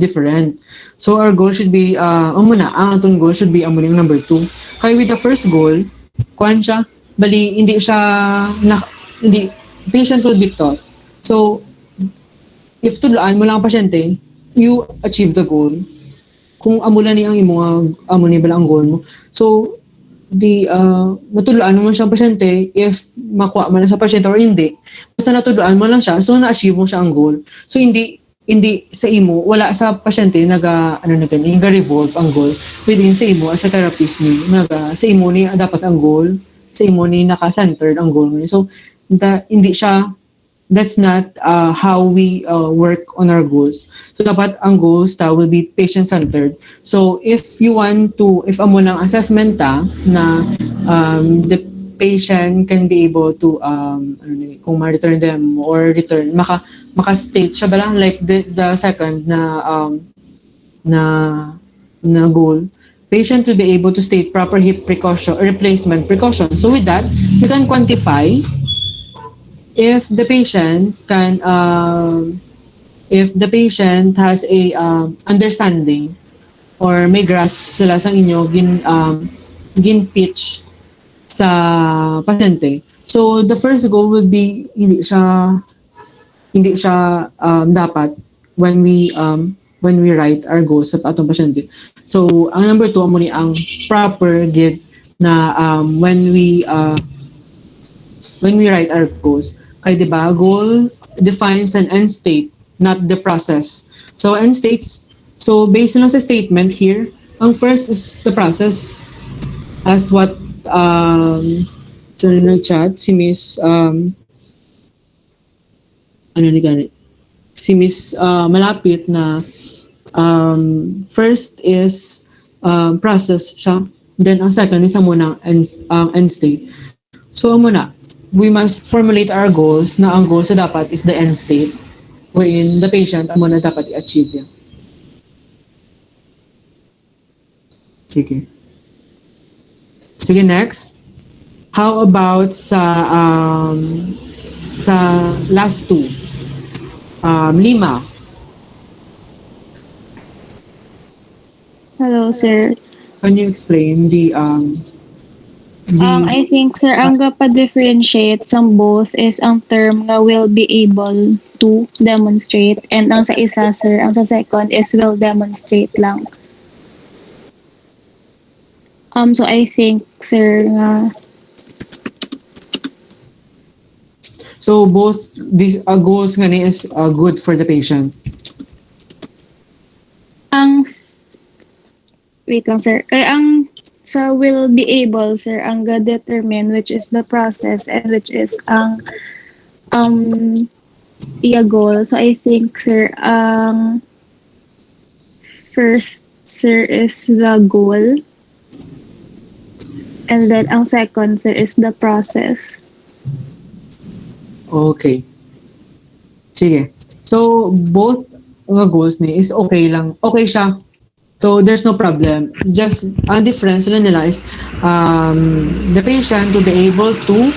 different. So our goal should be ang atong goal should be yung number 2. Kaya with the first goal, kuan siya, bali hindi siya hindi patient will be taught. So if tulaan mo lang ang pasyente, you achieve the goal. Kung amo lang ni ang imo amo ni bala ang goal mo. So matuluan mo siyang pasyente if makuha man sa pasyente or hindi. Basta natuluan mo lang siya, so na-achieve mo siya ang goal. So hindi sa imo, wala sa pasyente nag-revolve ang goal. Within sa imo as a therapist ni sa imo ni dapat ang goal, sa imo ni naka-centered ang goal ni. So that's not how we work on our goals. So dapat ang goals will be patient-centered. So if amo lang assessment na the patient can be able to kung ma-return them or return maka-state siya ba lang like the second na goal, patient will be able to state proper hip replacement precaution. So with that, you can quantify if the patient has a understanding or may grasp sila sa inyo gin teach sa pasyente. So the first goal would be hindi siya dapat when we write our goals sa atong pasyente. So ang number 2 amo ni ang proper gid na when we write our goals. Kaya diba, goal defines an end state, not the process. So end states, so based lang sa statement here, ang first is the process as what sa nag-chat, si Miss Malapit na first is process siya, then ang second is ang munang end state. So muna, we must formulate our goals na ang goal sa dapat is the end state wherein the patient ang muna dapat i-achieve yan. Sige, next. How about sa last 2? 5. Hello, sir. Can you explain I think, sir, ang pa-differentiate sa both is ang term nga will be able to demonstrate, and ang sa isa, sir, ang sa second is will demonstrate lang. So I think, sir, so both these goals nga ni is good for the patient. Wait lang, sir. Kaya ang sa will be able, sir, ang determine which is the process and which is ang goal. So I think, sir, first, sir, is the goal, and then ang second, sir, is the process. Okay. Sige. So both goals ni is okay lang. Okay siya. So there's no problem. Just ang difference nila is the patient will be able to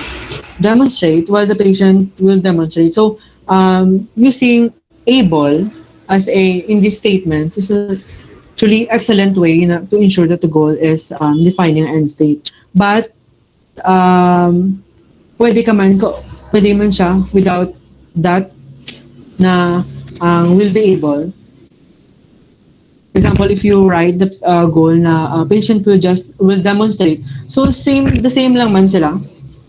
demonstrate while the patient will demonstrate. So using able as in these statements is a truly excellent way to ensure that the goal is defining an end state. But pwede man siya without that na will be able. For example, if you write the goal na patient will demonstrate, so the same lang man sila.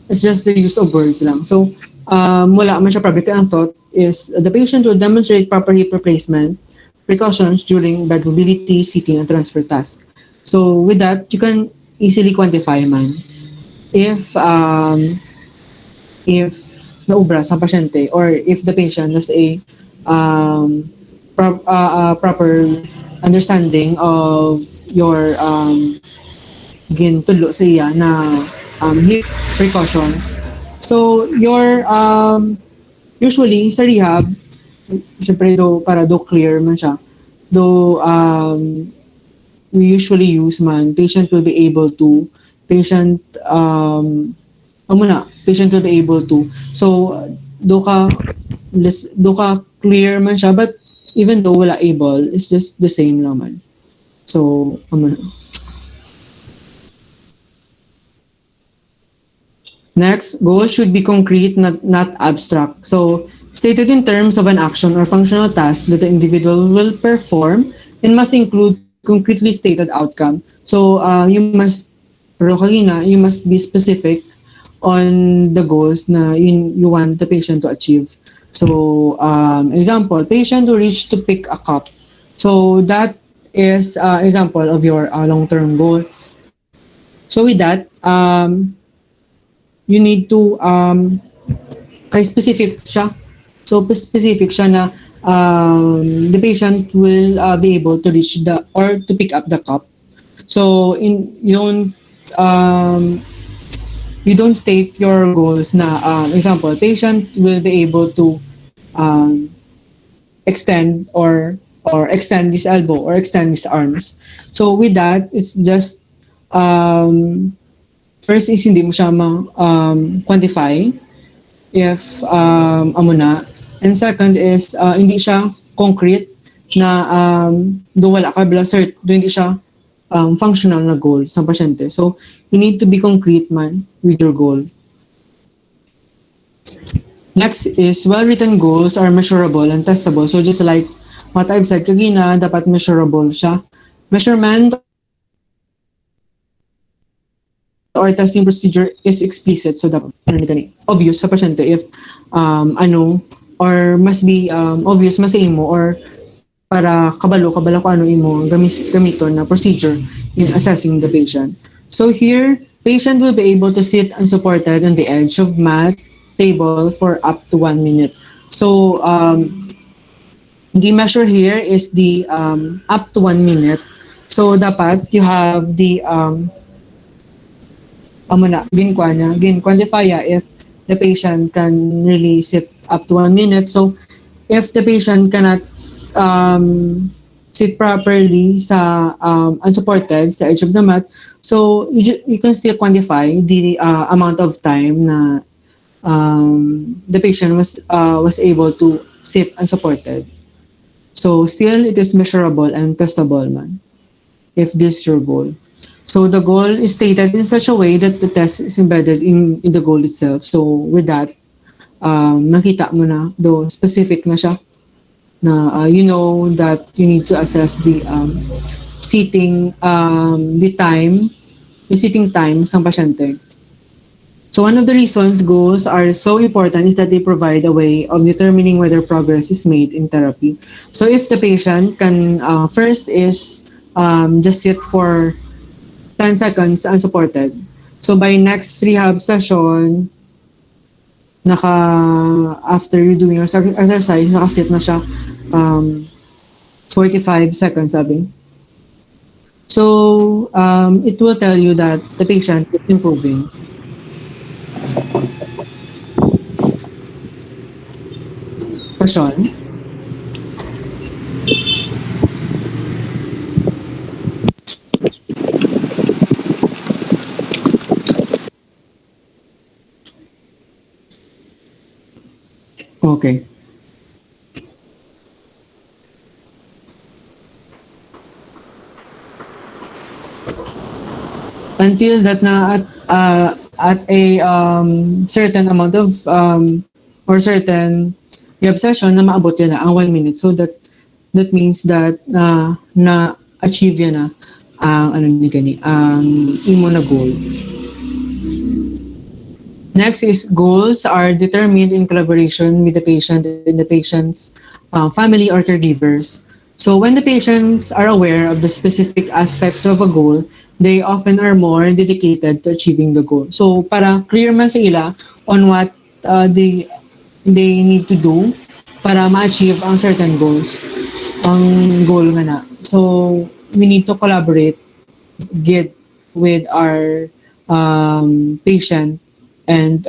It's just the use of words lang. So wala man siya problem. Ang thought is the patient will demonstrate proper hip replacement precautions during bed mobility, seating, and transfer task. So with that, you can easily quantify man if naubra sa pasyente or if the patient has a proper understanding of your gintulo sa iya na hip precautions. So your usually sa rehab, syempre para clear man siya, we usually use patient will be able to so do ka clear man siya, but even though wala able, it's just the same lang man. So, next, goals should be concrete, not abstract. So, stated in terms of an action or functional task that the individual will perform and must include concretely stated outcome. So, you must be specific on the goals na you want the patient to achieve. So, example, patient to reach to pick a cup. So, that is example of your long-term goal. So, with that, you need to kay specific siya. So specific siya na the patient will be able to reach the or to pick up the cup. So in um, you don't state your goals na example patient will be able to um, extend or extend this elbow or extend his arms. So with that it's just um, first is hindi mo siya quantify if amo na. And second is hindi siya concrete na do wala ka bala cert do hindi siya functional na goal sa pasyente. So you need to be concrete man with your goal. Next is well-written goals are measurable and testable. So just like what I've said kagina, dapat measurable siya. Measurement or testing procedure is explicit. So dapat obvious sa pasyente if or must be obvious mas sa imo or para kabalo ko ano imo gamiton na procedure in assessing the patient. So here, patient will be able to sit unsupported on the edge of mat table for up to 1 minute. So the measure here is the up to 1 minute. So dapat you have the quantify if the patient can really sit up to 1 minute. So if the patient cannot sit properly sa unsupported sa edge of the mat, so you can still quantify the amount of time na the patient was able to sit unsupported. So still it is measurable and testable man if this is your goal. So the goal is stated in such a way that the test is embedded in the goal itself. So with that, nakita mo na, though specific na siya, na you know that you need to assess the the sitting time ng pasyente. So one of the reasons goals are so important is that they provide a way of determining whether progress is made in therapy. So if the patient can first is just sit for 10 seconds unsupported. So by next rehab session, after you doing your exercise, nakasit na siya 45 seconds sabi. So it will tell you that the patient is improving. Question? Okay. Until that na at a certain amount of or certain rehab session na maabot yun na ang 1 minute. So that means that na achieve yun na ang ang imo na goal. Next is goals are determined in collaboration with the patient and the patient's family or caregivers. So when the patients are aware of the specific aspects of a goal, they often are more dedicated to achieving the goal. So para clear man sa ila on what they need to do para ma-achieve ang certain goals, ang goal nga na. So we need to collaborate get with our patient and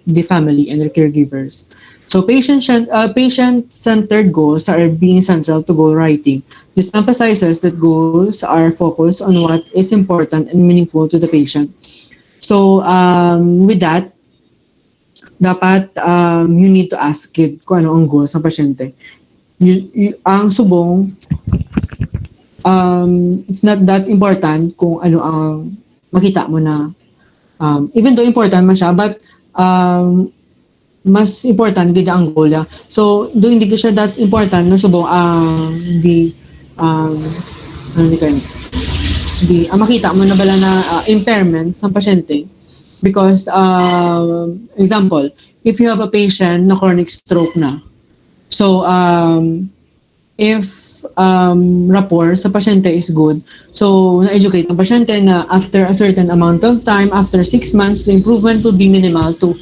the family and the caregivers. So patient-centered goals are being central to goal writing. This emphasizes that goals are focused on what is important and meaningful to the patient. So with that, dapat you need to ask it kung ano ang goals ng pasyente. ang subong, it's not that important kung ano ang makita mo na, even though important man siya, but mas important gid ang goal niya. So do hindi ko siya that important na subong ang di um, ano ni kan di makita mo na bala na impairment sa pasyente because example, if you have a patient na chronic stroke na, so if rapport sa pasyente is good, so na-educate ng pasyente na after a certain amount of time, after 6 months, the improvement will be minimal to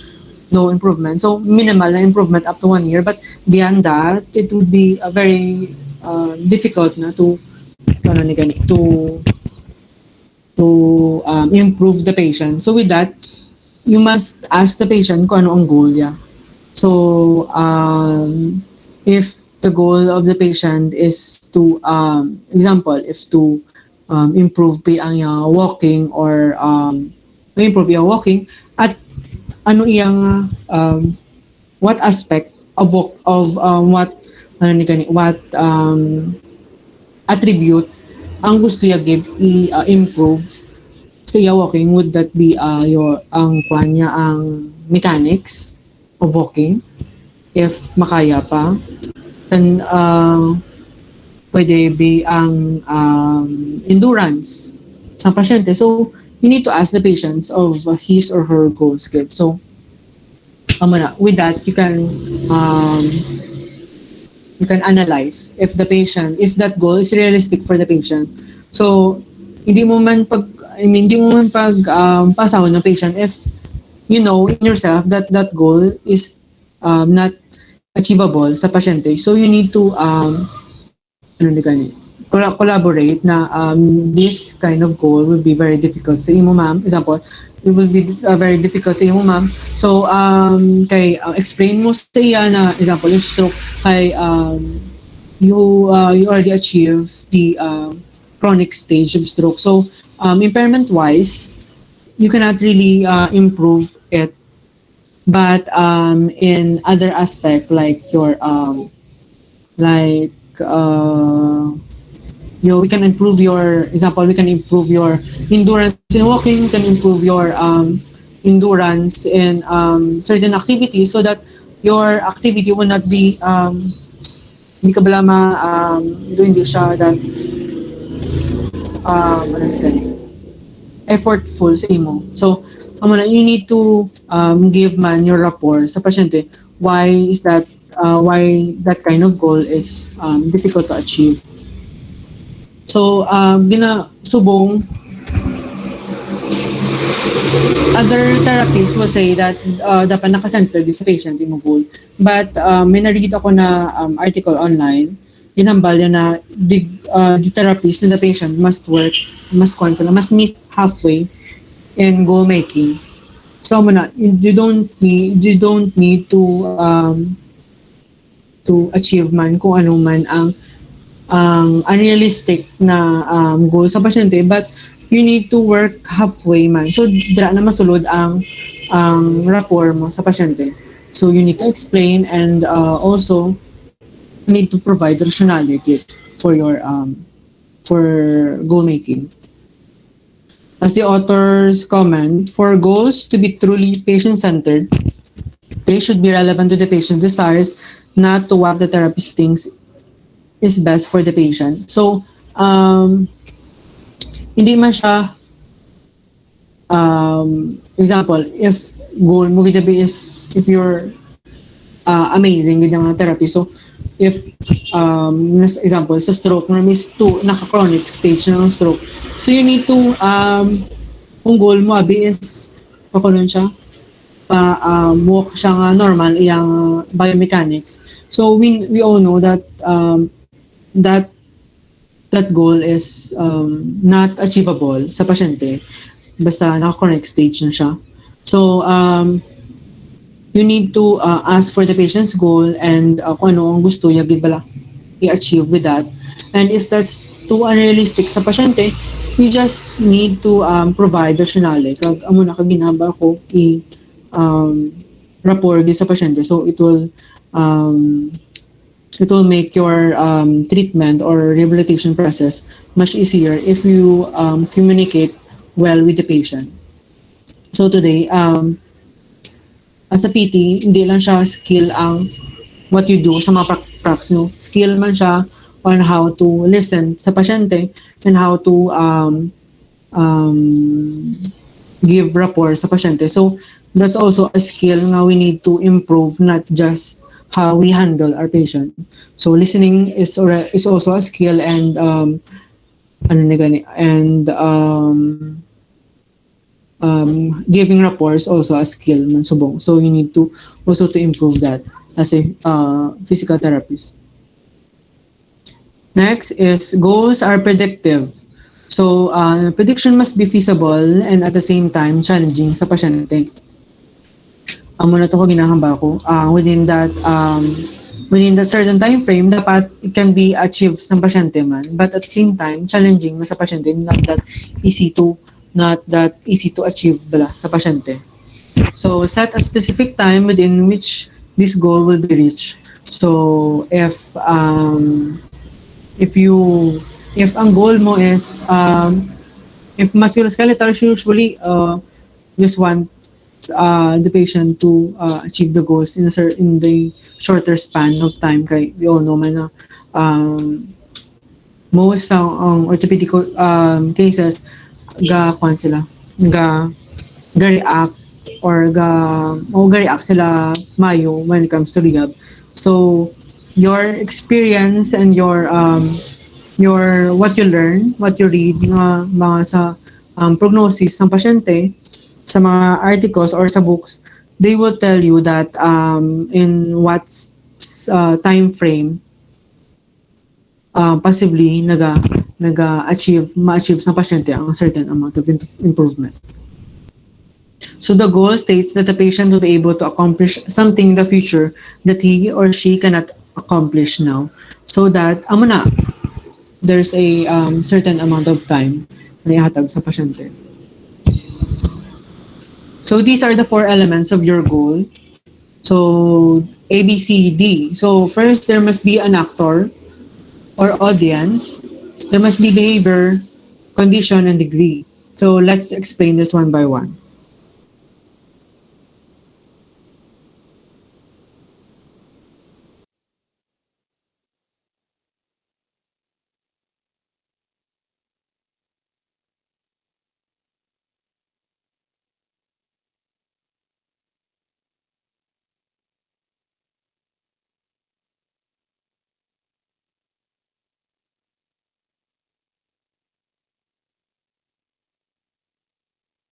no improvement. So minimal na improvement up to 1 year, but beyond that, it would be a very difficult na ano ni gani, to improve the patient. So with that, you must ask the patient kung ano ang goal niya. So if the goal of the patient is to example, if to improve ang walking or improve yung walking at ano iyang what aspect of what ano ni gani, what attribute ang gusto niya give improve sa iya walking, would that be your ang kwan niya ang mechanics of walking if makaya pa, and pwede be ang endurance sa pasyente. So you need to ask the patients of his or her goals. Good. So with that you can analyze if that goal is realistic for the patient. So hindi mo man pag pasahon ng patient if you know in yourself that that goal is not achievable sa pasyente. So you need to collaborate na this kind of goal will be very difficult sa imo ma'am. Example, it will be very difficult sa imo ma'am. So kay explain mo sa iya na example yung stroke kay you already achieve the chronic stage of stroke. So impairment wise, you cannot really improve it, but in other aspect like your like we can improve your example, we can improve your endurance in walking, we can improve your endurance in certain activities so that your activity will not be hindi ka bala hindi siya that effortful sa imo. So you need to give man your rapport sa pasyente why that kind of goal is difficult to achieve. So subong other therapists will say that dapat naka-center din sa patient yung goal. But may naread ako na article online, hinambal yun na the therapist and the patient must meet halfway in goal making. So you don't need to achieve man kung ano man ang unrealistic na goal sa pasyente, but you need to work halfway man. So dira na masulod ang rapport mo sa pasyente. So you need to explain and also need to provide rationality for your for goal making. As the authors comment, for goals to be truly patient-centered, they should be relevant to the patient's desires, not to what the therapist thinks is best for the patient. So, hindi man siya, example, if goal mo gina is, if you're amazing gina nga therapy, so if example sa stroke mo is naka-chronic stage na ng stroke, so you need to kung goal mo is pakunon siya walk siya nga normal iyang biomechanics. So we all know that that goal is not achievable sa pasyente basta naka-chronic stage na siya. So you need to ask for the patient's goal and kung ano ang gusto niya bala i-achieve with that. And if that's too unrealistic sa pasyente, you just need to provide rationale. Kag amo na kaginaba ko rapport sa pasyente, so it will It will make your treatment or rehabilitation process much easier if you communicate well with the patient. So today, as a PT, hindi lang siya skill ang what you do sa mga pracs, no? Skill man siya on how to listen sa pasyente and how to um, give rapport sa pasyente. So, that's also a skill nga we need to improve, not just how we handle our patient. So, listening is also a skill, and ano na gani, and giving rapport is also a skill man subong. So, you need to also to improve that as a physical therapist. Next is goals are predictive. So, prediction must be feasible and at the same time challenging sa pasyente. Muna to ko ginahamba ko. Within that certain time frame, dapat it can be achieved sa pasyente man. But at the same time, challenging sa pasyente, easy to not that easy to achieve bala sa pasyente. So, set a specific time within which this goal will be reached. So, if ang goal mo is if musculoskeletal, usually just want the patient to achieve the goals in the shorter span of time. Kay we all know man na most ang orthopedic cases kwan sila ga react or ga react sila mayo when it comes to rehab. So your experience and your what you learn, what you read mga sa prognosis ng pasyente sa mga articles or sa books, they will tell you that in what time frame possibly ma-achieve sa pasyente ang certain amount of improvement. So the goal states that the patient will be able to accomplish something in the future that he or she cannot accomplish now. So that there's a certain amount of time na ihatag sa pasyente. So these are the 4 elements of your goal. So A, B, C, D. So first, there must be an actor or audience. There must be behavior, condition, and degree. So let's explain this one by one.